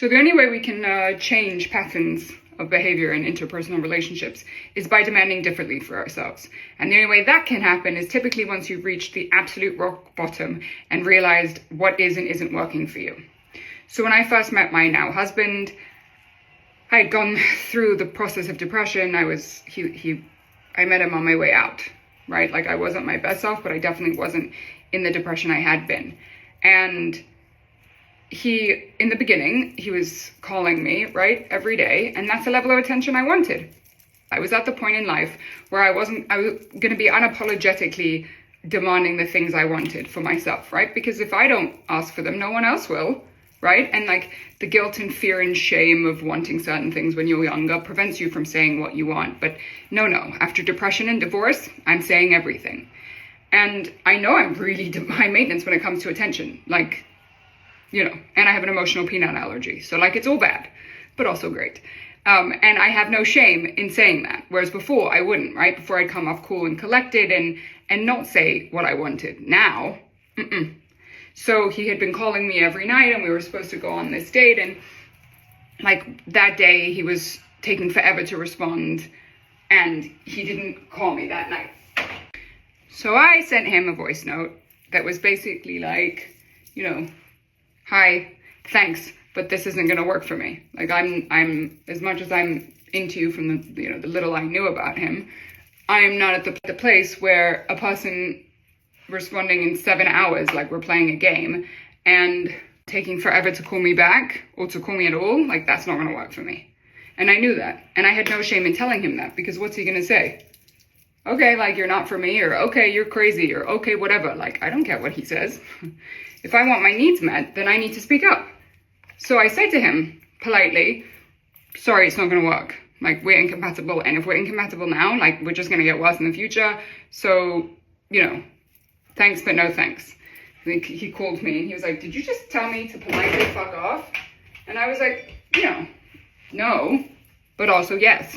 So the only way we can change patterns of behavior in interpersonal relationships is by demanding differently for ourselves. And the only way that can happen is typically once you've reached the absolute rock bottom and realized what is and isn't working for you. So when I first met my now husband, I had gone through the process of depression. I met him on my way out, right? Like I wasn't my best self, but I definitely wasn't in the depression I had been. And in the beginning, he was calling me, right, every day. And that's the level of attention I wanted. I was at the point in life where I was going to be unapologetically demanding the things I wanted for myself, right? Because if I don't ask for them, no one else will, right? And like the guilt and fear and shame of wanting certain things when you're younger prevents you from saying what you want. But no, after depression and divorce, I'm saying everything. And I know I'm really high maintenance when it comes to attention, like, you know, and I have an emotional peanut allergy. So like, it's all bad, but also great. And I have no shame in saying that. Whereas before I wouldn't, right? Before I'd come off cool and collected and not say what I wanted. Now, So he had been calling me every night and we were supposed to go on this date. And like that day he was taking forever to respond and he didn't call me that night. So I sent him a voice note that was basically like, you know, hi, thanks, but this isn't going to work for me. Like I'm as much as I'm into you from the, you know, the little I knew about him, I am not at the place where a person responding in 7 hours, like we're playing a game, and taking forever to call me back or to call me at all, like that's not going to work for me. And I knew that. And I had no shame in telling him that, because what's he going to say? Okay, like you're not for me, or okay, you're crazy, or okay, whatever. Like, I don't care what he says. If I want my needs met, then I need to speak up. So I said to him politely, sorry, it's not going to work. Like, we're incompatible. And if we're incompatible now, like, we're just going to get worse in the future. So, you know, thanks, but no thanks. I think he called me and he was like, did you just tell me to politely fuck off? And I was like, you know, no, but also yes.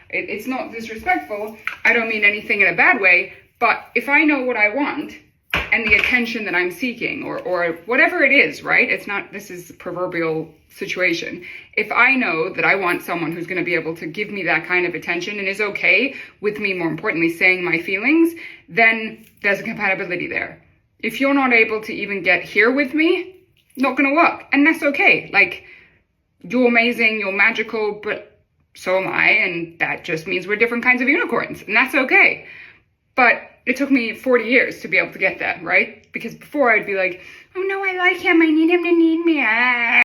It's not disrespectful. I don't mean anything in a bad way, but if I know what I want and the attention that I'm seeking or whatever it is, right? It's not, this is a proverbial situation. If I know that I want someone who's going to be able to give me that kind of attention and is okay with me, more importantly, saying my feelings, then there's a compatibility there. If you're not able to even get here with me, not going to work. And that's okay. Like, you're amazing, you're magical, but so am I, and that just means we're different kinds of unicorns, and that's okay. But it took me 40 years to be able to get that, right? Because before I'd be like, oh no, I like him, I need him to need me.